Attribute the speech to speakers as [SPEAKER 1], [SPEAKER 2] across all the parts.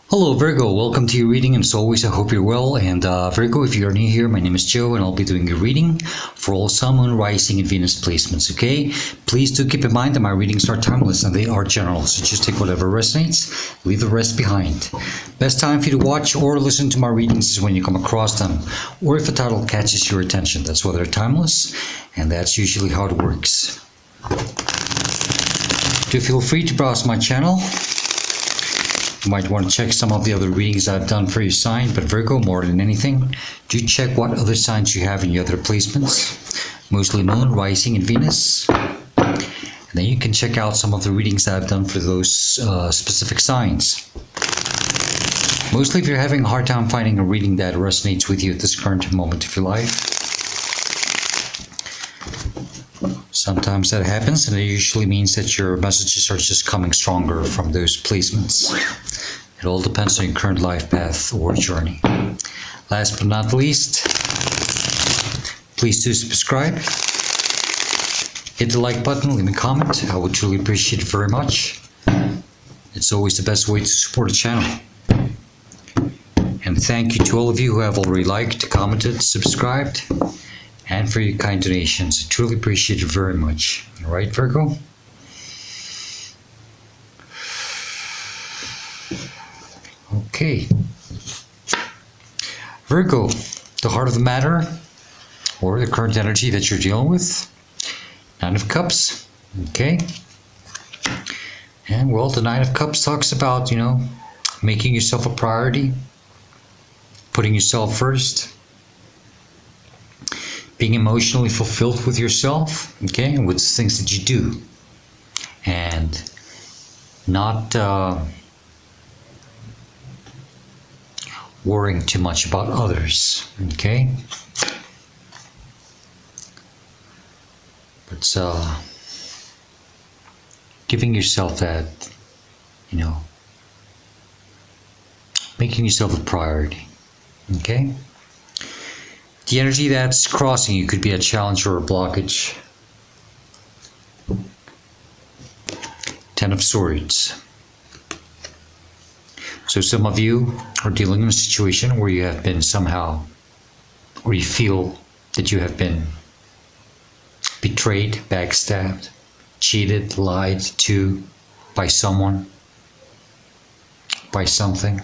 [SPEAKER 1] Hello Virgo, welcome to your reading, and as always I hope you're well. And Virgo, if you're new here, my name is Joe and I'll be doing your reading for all Sun, Moon, Rising and Venus placements, okay? Please do keep in mind that my readings are timeless and they are general, so just take whatever resonates, leave the rest behind. Best time for you to watch or listen to my readings is when you come across them, or if a title catches your attention. That's why they're timeless, and that's usually how it works. Do feel free to browse my channel. You might want to check some of the other readings I've done for your sign, but Virgo, more than anything, do check what other signs you have in your other placements, mostly Moon, Rising, and Venus. And then you can check out some of the readings that I've done for those specific signs. Mostly if you're having a hard time finding a reading that resonates with you at this current moment of your life. Sometimes that happens, and it usually means that your messages are just coming stronger from those placements. It all depends on your current life path or journey. Last but not least, please do subscribe. Hit the like button, leave a comment. I would truly appreciate it very much. It's always the best way to support the channel. And thank you to all of you who have already liked, commented, subscribed, and for your kind donations. I truly appreciate it very much. All right, Virgo? Okay. Virgo, the heart of the matter, or the current energy that you're dealing with. Nine of Cups. Okay. And well, the Nine of Cups talks about, making yourself a priority, putting yourself first, being emotionally fulfilled with yourself, okay, and with things that you do, and not worrying too much about others, okay? But giving yourself that, making yourself a priority, okay? The energy that's crossing you could be a challenge or a blockage. Ten of Swords. So some of you are dealing in a situation where you have been somehow, or you feel that you have been betrayed, backstabbed, cheated, lied to by someone, by something.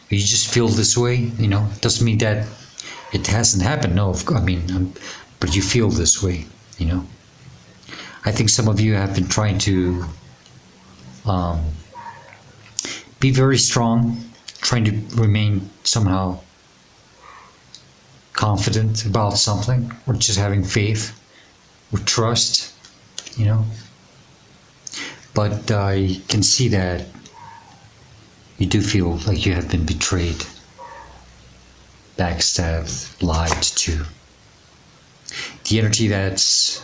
[SPEAKER 1] You just feel this way, it doesn't mean that it hasn't happened, no, but you feel this way, I think some of you have been trying to be very strong, trying to remain somehow confident about something, or just having faith or trust, But I can see that you do feel like you have been betrayed, backstabbed, lied to. The energy that's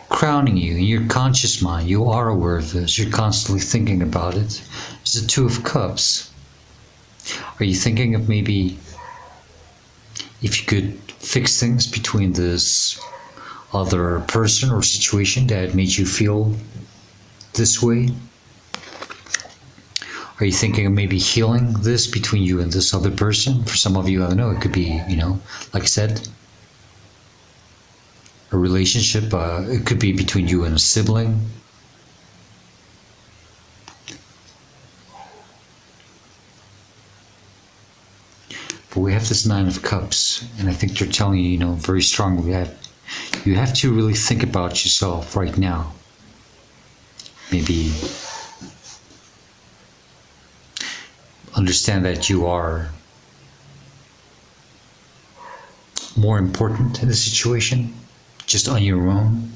[SPEAKER 1] crowning you in your conscious mind, you are aware of this, you're constantly thinking about it, is the Two of Cups. Are you thinking of maybe if you could fix things between this other person or situation that made you feel this way? Are you thinking of maybe healing this between you and this other person? For some of you, I don't know, it could be, like I said, a relationship. It could be between you and a sibling. But we have this Nine of Cups, and I think they're telling you, very strongly that you have to really think about yourself right now. Maybe understand that you are more important in the situation, just on your own.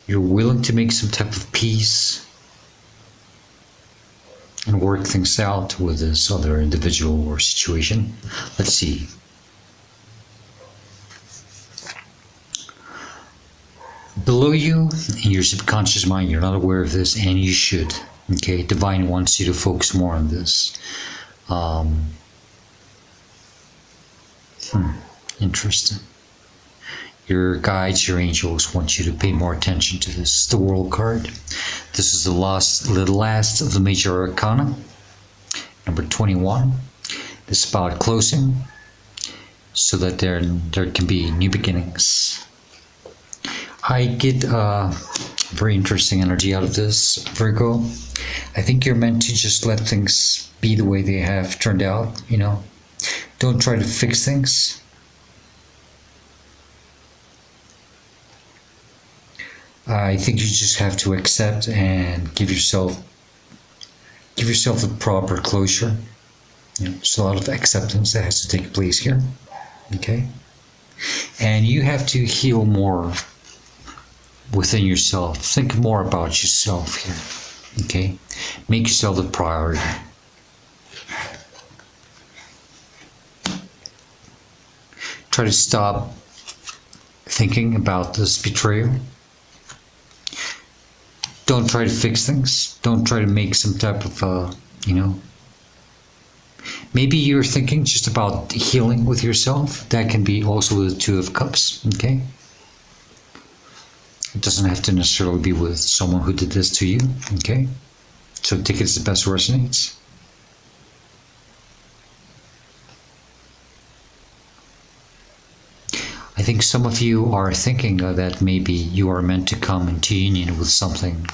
[SPEAKER 1] You're willing to make some type of peace and work things out with this other individual or situation. Let's see. Below you, in your subconscious mind, you're not aware of this, and you should. Okay, Divine wants you to focus more on this. Interesting. Your guides, your angels want you to pay more attention to this. The World card. This is the last of the major arcana. Number 21. This is about closing, so that there can be new beginnings. I get very interesting energy out of this, Virgo. I think you're meant to just let things be the way they have turned out, you know. Don't try to fix things. I think you just have to accept and give yourself the proper closure. You know, there's a lot of acceptance that has to take place here. Okay? And you have to heal more within yourself. Think more about yourself here. Okay? Make yourself the priority. Try to stop thinking about this betrayal. Don't try to fix things. Don't try to make some type of, you know, maybe you're thinking just about healing with yourself. That can be also the Two of Cups, okay? It doesn't have to necessarily be with someone who did this to you, okay? So take it as the best resonates. I think some of you are thinking that maybe you are meant to come into union with something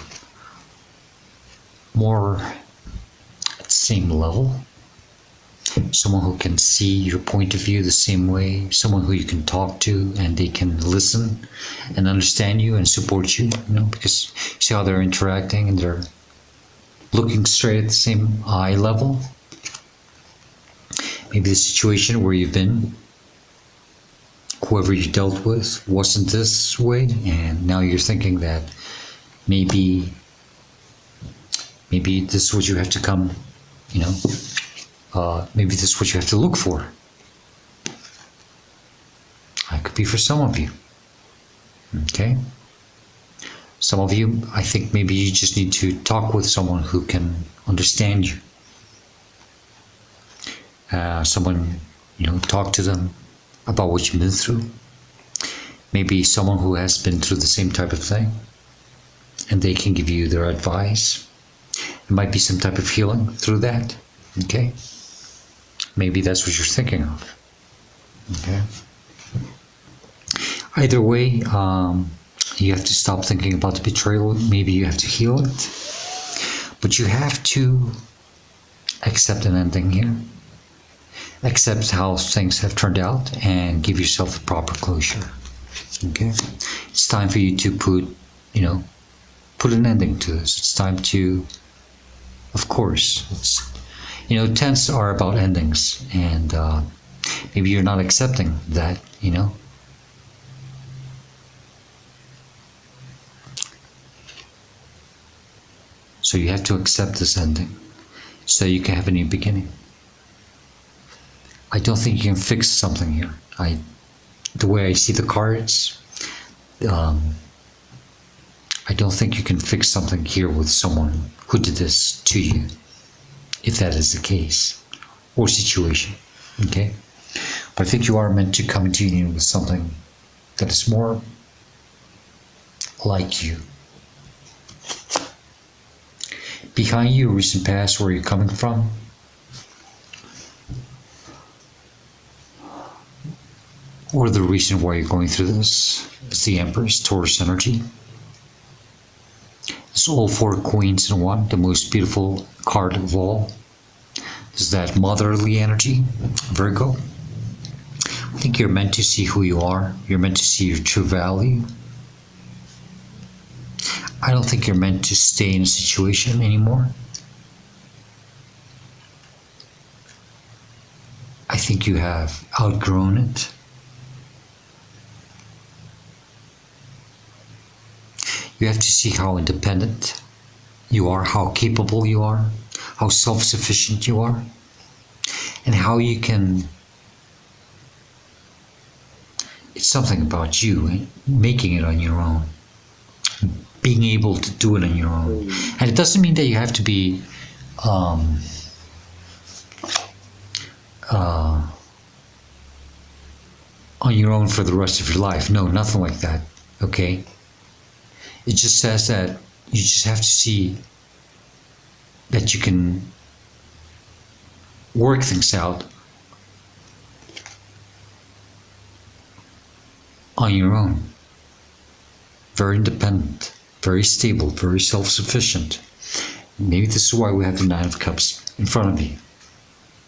[SPEAKER 1] more at the same level. Someone who can see your point of view the same way. Someone who you can talk to and they can listen and understand you and support you, you know, because you see how they're interacting and they're looking straight at the same eye level. Maybe the situation where you've been, whoever you dealt with wasn't this way, and now you're thinking that maybe this is what you have to come, you know, maybe this is what you have to look for. That could be for some of you. Okay? Some of you, I think maybe you just need to talk with someone who can understand you. Someone, you know, talk to them about what you've been through. Maybe someone who has been through the same type of thing, and they can give you their advice. It might be some type of healing through that. Okay? Maybe that's what you're thinking of. Okay? Either way, you have to stop thinking about the betrayal. Maybe you have to heal it. But you have to accept an ending here. Accept how things have turned out and give yourself the proper closure. Okay? It's time for you to put an ending to this. It's time to, of course, tenths are about endings, and maybe you're not accepting that, you know. So you have to accept this ending so you can have a new beginning. I don't think you can fix something here. The way I see the cards, I don't think you can fix something here with someone who did this to you, if that is the case, or situation, okay? But I think you are meant to come into union with something that is more like you. Behind you, recent past, where you're coming from, or the reason why you're going through this, is the Empress, Taurus energy. It's all four queens in one, the most beautiful card of all. This is that motherly energy, Virgo. I think you're meant to see who you are. You're meant to see your true value. I don't think you're meant to stay in a situation anymore. I think you have outgrown it. You have to see how independent you are, how capable you are, how self-sufficient you are, and how you can, it's something about you, making it on your own, being able to do it on your own. And it doesn't mean that you have to be on your own for the rest of your life. No, nothing like that. Okay? It just says that you just have to see that you can work things out on your own. Very independent, very stable, very self-sufficient. Maybe this is why we have the Nine of Cups in front of you.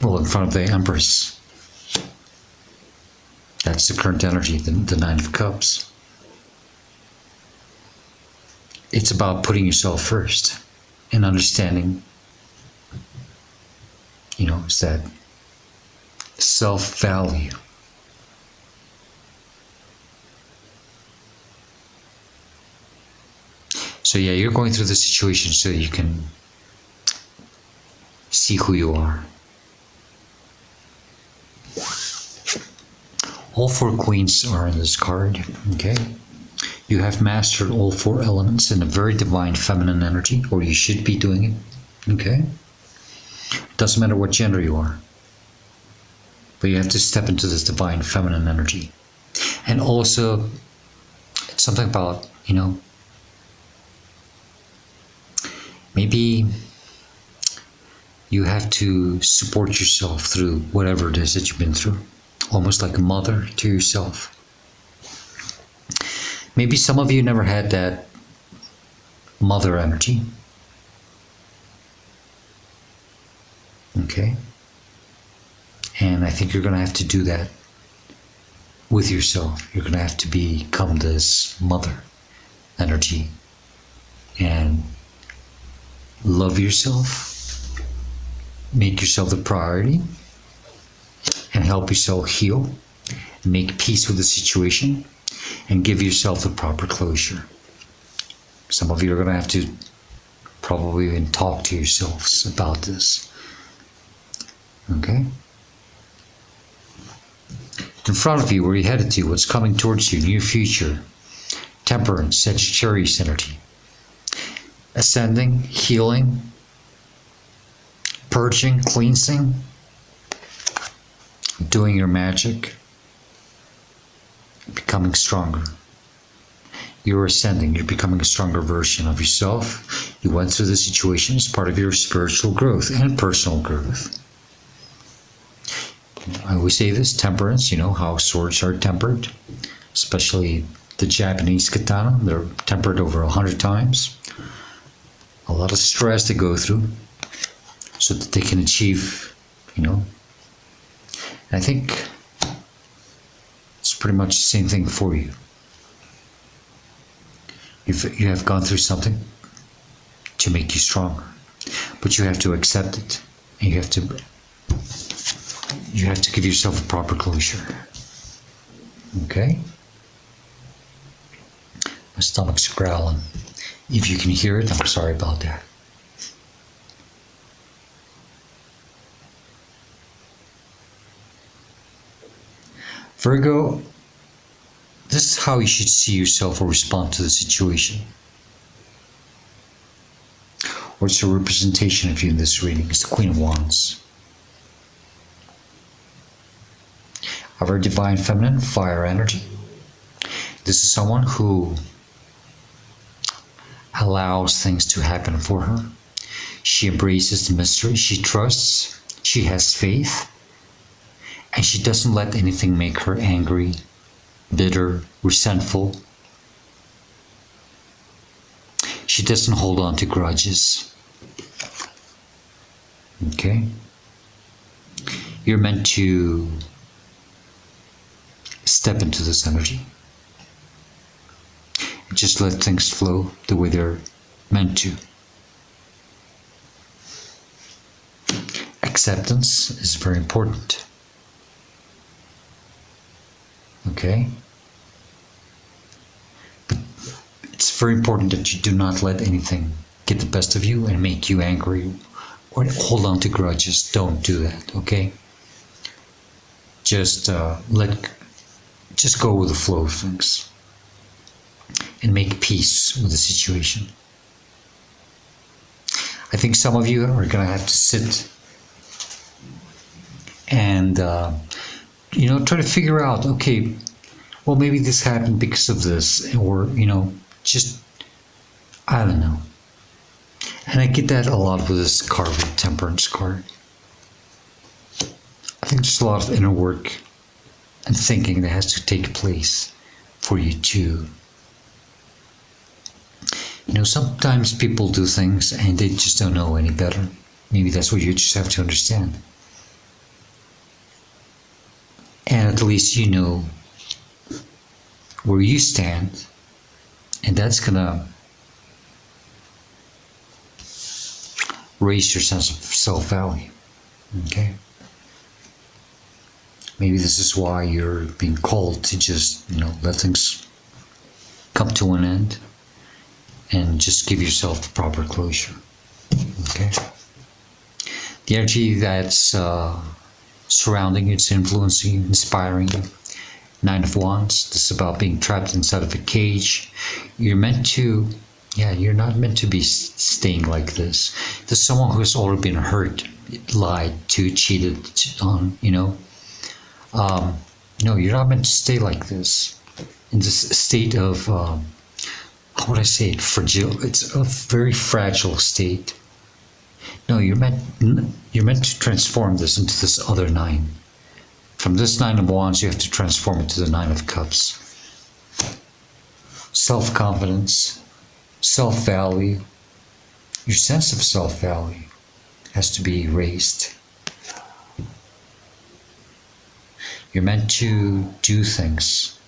[SPEAKER 1] Well, in front of the Empress. That's the current energy, the Nine of Cups. It's about putting yourself first and understanding, it's that self-value. So yeah, you're going through the situation so you can see who you are. All four queens are in this card, okay? You have mastered all four elements in a very divine feminine energy, or you should be doing it, okay? Doesn't matter what gender you are, but you have to step into this divine feminine energy. And also, it's something about, maybe you have to support yourself through whatever it is that you've been through. Almost like a mother to yourself. Maybe some of you never had that mother energy. Okay? And I think you're going to have to do that with yourself. You're going to have to become this mother energy and love yourself, make yourself the priority, and help yourself heal, make peace with the situation, and give yourself the proper closure. Some of you are going to have to probably even talk to yourselves about this. Okay? In front of you, where you're headed to, what's coming towards you, near future, Temperance, Sagittarius energy. Ascending, healing, purging, cleansing, doing your magic, becoming stronger. You're ascending, you're becoming a stronger version of yourself. You went through the situation as part of your spiritual growth and personal growth. I always say this, temperance, how swords are tempered, especially the Japanese katana. They're tempered over 100 times. A lot of stress to go through so that they can achieve, I think it's pretty much the same thing for you. You have gone through something to make you stronger, but you have to accept it, and you have to give yourself a proper closure. Okay? My stomach's growling. If you can hear it, I'm sorry about that. Virgo, this is how you should see yourself or respond to the situation. Or it's a representation of you in this reading. It's the Queen of Wands. A very divine feminine fire energy. This is someone who allows things to happen for her. She embraces the mystery. She trusts. She has faith. And she doesn't let anything make her angry, bitter, resentful. She doesn't hold on to grudges. Okay? You're meant to step into this energy. And just let things flow the way they're meant to. Acceptance is very important. Okay? But it's very important that you do not let anything get the best of you and make you angry or hold on to grudges. Don't do that, okay? Just go with the flow of things and make peace with the situation. I think some of you are going to have to sit and try to figure out, okay, well, maybe this happened because of this, or, just, I don't know. And I get that a lot with this card, with Temperance card. I think there's a lot of inner work and thinking that has to take place for you to, sometimes people do things and they just don't know any better. Maybe that's what you just have to understand. And at least you know where you stand, and that's gonna raise your sense of self-value. Okay? Maybe this is why you're being called to just, let things come to an end and just give yourself the proper closure. Okay? The energy that's surrounding you, it's influencing you, inspiring you. 9 of Wands, this is about being trapped inside of a cage. You're not meant to be staying like this. There's someone who's already been hurt, lied to, cheated on, No, you're not meant to stay like this. In this state of, how would I say it, fragile. It's a very fragile state. No, you're meant to transform this into this other 9. From this 9 of Wands, you have to transform it to the 9 of Cups. Self-confidence, self-value, your sense of self-value has to be raised. You're meant to do things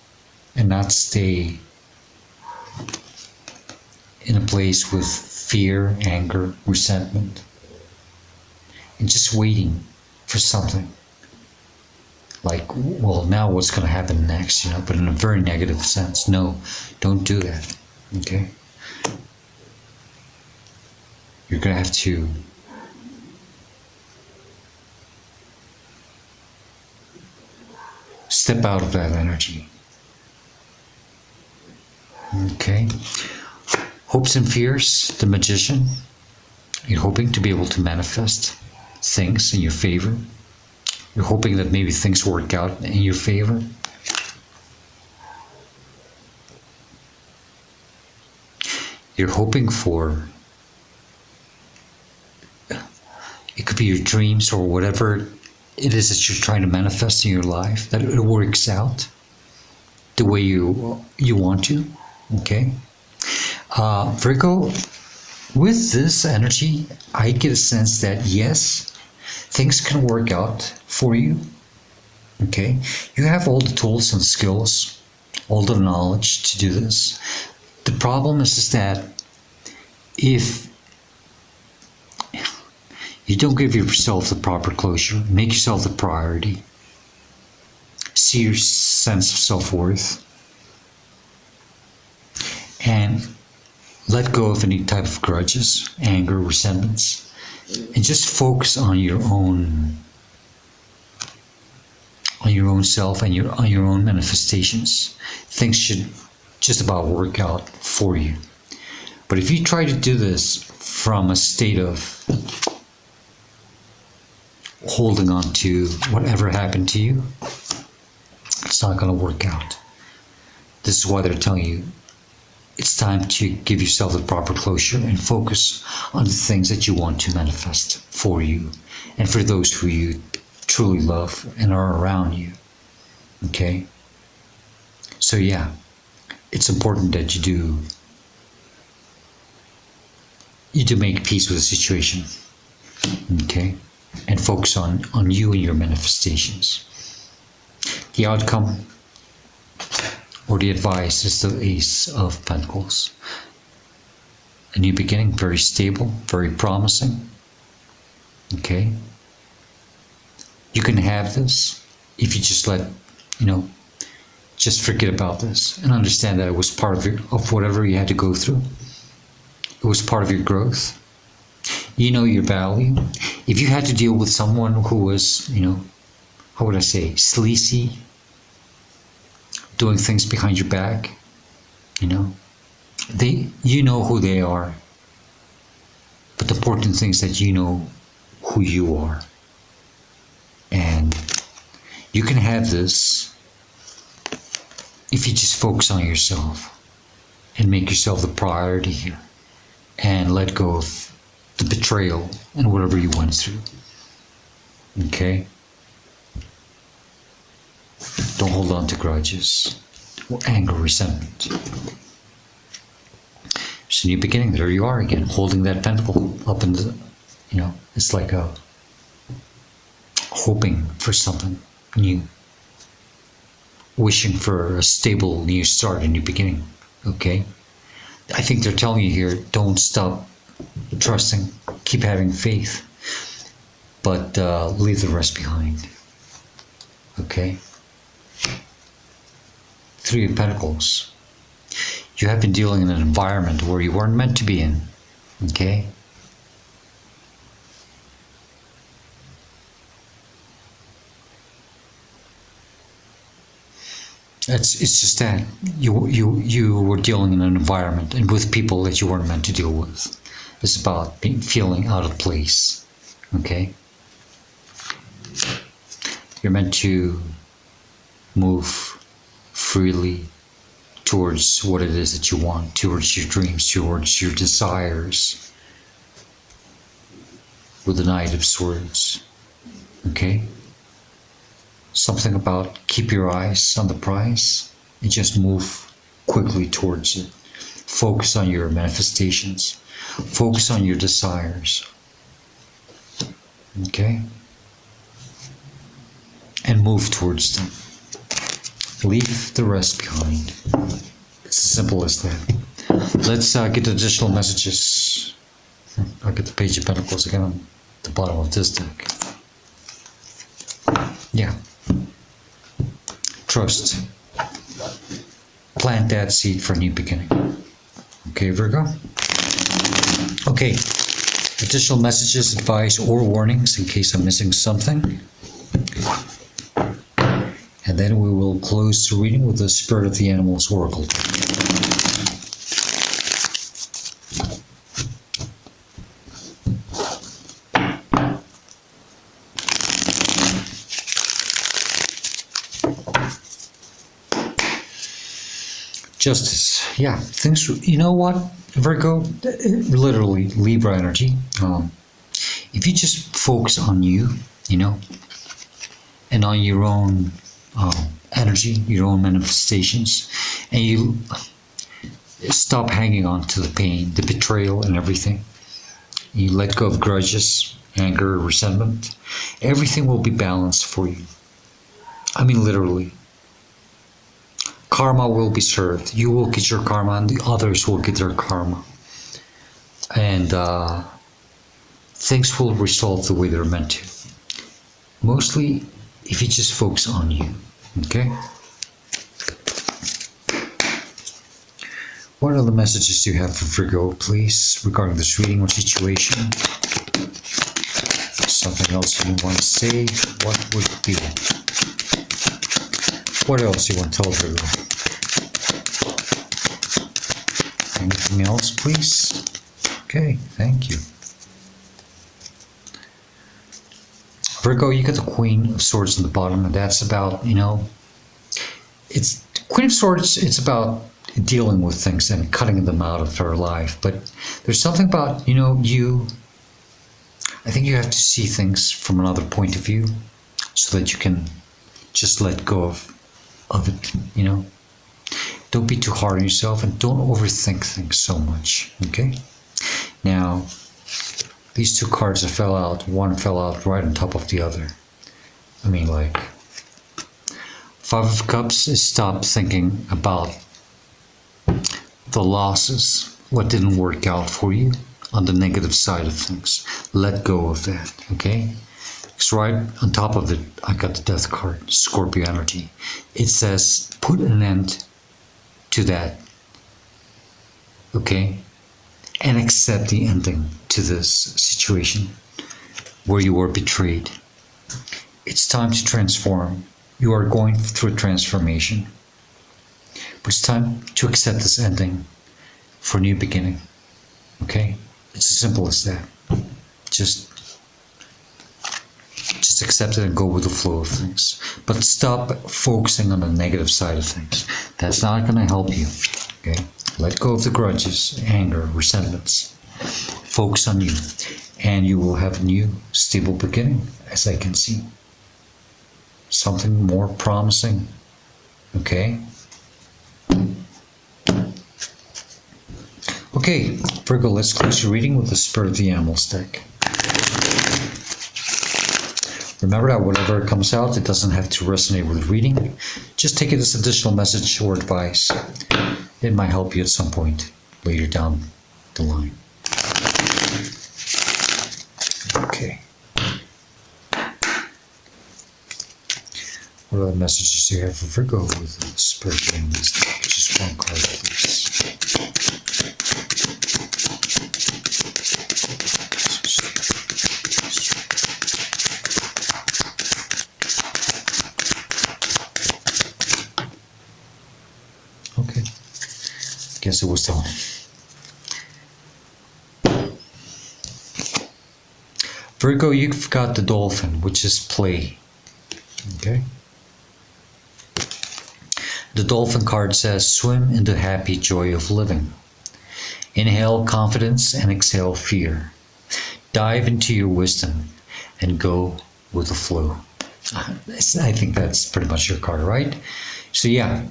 [SPEAKER 1] and not stay in a place with fear, anger, resentment, and just waiting for something. Like, well, now what's going to happen next, but in a very negative sense. No, don't do that, okay? You're going to have to step out of that energy, okay? Hopes and fears, the Magician. You're hoping to be able to manifest things in your favor. You're hoping that maybe things work out in your favor. You're hoping for, it could be your dreams or whatever it is that you're trying to manifest in your life, that it works out the way you want to, okay? Virgo, with this energy, I get a sense that yes, things can work out for you, okay? You have all the tools and skills, all the knowledge to do this. The problem is that if you don't give yourself the proper closure, make yourself the priority, see your sense of self-worth, and let go of any type of grudges, anger, resentments, and just focus on your own self and on your own manifestations. Things should just about work out for you. But if you try to do this from a state of holding on to whatever happened to you, it's not going to work out. This is why they're telling you it's time to give yourself the proper closure and focus on the things that you want to manifest for you and for those who you truly love and are around you. Okay? So yeah, it's important that you do make peace with the situation. Okay? And focus on you and your manifestations. The outcome or the advice is the Ace of Pentacles. A new beginning, very stable, very promising. Okay? You can have this if you just just forget about this and understand that it was part of whatever you had to go through. It was part of your growth. You know your value. If you had to deal with someone who was, how would I say, sleazy, doing things behind your back, you know who they are. But the important thing is that you know who you are. And you can have this if you just focus on yourself and make yourself the priority here and let go of the betrayal and whatever you went through. Okay? Don't hold on to grudges or anger, resentment. It's a new beginning. There you are again, holding that pentacle up in the, it's like a hoping for something new, wishing for a stable new start, a new beginning. Okay? I think they're telling you here, don't stop trusting, keep having faith, but leave the rest behind. Okay? Three of Pentacles. You have been dealing in an environment where you weren't meant to be in. Okay? It's just that you were dealing in an environment and with people that you weren't meant to deal with. It's about feeling out of place. Okay? You're meant to move freely towards what it is that you want, towards your dreams, towards your desires, with the Knight of Swords. Okay? Something about keep your eyes on the prize and just move quickly towards it. Focus on your manifestations. Focus on your desires. Okay? And move towards them. Leave the rest behind. It's as simple as that. Let's get additional messages. I'll get the Page of Pentacles again on the bottom of this deck. Yeah. Trust. Plant that seed for a new beginning. Okay, Virgo? Okay. Additional messages, advice, or warnings in case I'm missing something. And then we will close the reading with the Spirit of the Animals Oracle. Justice. Yeah, things, you know what, Virgo? Literally, Libra energy. If you just focus on you, and on your own energy, your own manifestations, and you stop hanging on to the pain, the betrayal, and everything. You let go of grudges, anger, resentment. Everything will be balanced for you. I mean, literally. Karma will be served. You will get your karma, and the others will get their karma. And things will resolve the way they're meant to. Mostly, if you just focus on you. Okay? What other messages do you have for Virgo, please, regarding this reading or situation? Something else you want to say? What would it be? What else do you want to tell Virgo? Anything else, please? Okay, thank you. Virgo, you got the Queen of Swords in the bottom, and that's about, it's Queen of Swords, it's about dealing with things and cutting them out of her life. But there's something about, I think you have to see things from another point of view so that you can just let go of it, Don't be too hard on yourself and don't overthink things so much, okay? Now, these two cards that fell out, one fell out right on top of the other. I mean, like, Five of Cups is stop thinking about the losses, what didn't work out for you on the negative side of things. Let go of that, okay? Because right on top of it, I got the Death card, Scorpio energy. It says, put an end to that, okay? And accept the ending to this situation where you were betrayed. It's time to transform. You are going through a transformation. But it's time to accept this ending for a new beginning. Okay? It's as simple as that. Just Just accept it and go with the flow of things. But stop focusing on the negative side of things. That's not going to help you. Okay? Let go of the grudges, anger, resentments. Focus on you. And you will have a new, stable beginning, as I can see. Something more promising. Okay? Okay, Virgo, let's close your reading with the Spirit of the Animals deck. Remember that whatever comes out, it doesn't have to resonate with reading. Just take it as additional message or advice. It might help you at some point later down the line. Okay. What other messages do you have for Virgo with the Spirit of the Animals deck? Just one card, please. Okay. Guess it was done. Virgo, you've got the dolphin, which is play. Okay. The dolphin card says, swim in the happy joy of living. Inhale confidence and exhale fear. Dive into your wisdom and go with the flow. I think that's pretty much your card, right? So yeah,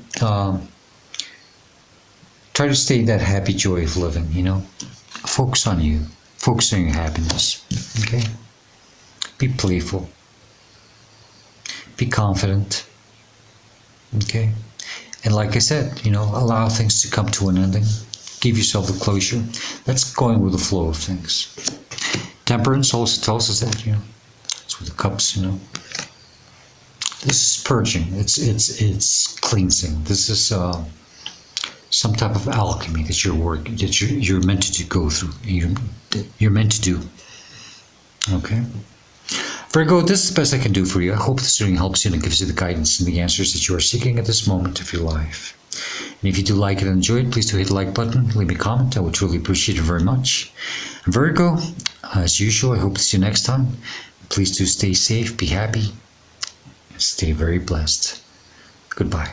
[SPEAKER 1] try to stay in that happy joy of living, you know. Focus on you. Focus on your happiness. Okay? Be playful. Be confident. Okay? And like I said, you know, allow things to come to an ending. Give yourself the closure. That's going with the flow of things. Temperance also tells us that, you know. It's with the cups, you know. This is purging. It's cleansing. This is some type of alchemy that you're meant to go through. You're meant to do. Okay. Virgo, this is the best I can do for you. I hope this reading helps you and gives you the guidance and the answers that you are seeking at this moment of your life. And if you do like it and enjoy it, please do hit the like button, leave me a comment. I would truly appreciate it very much. And Virgo, as usual, I hope to see you next time. Please do stay safe, be happy, and stay very blessed. Goodbye.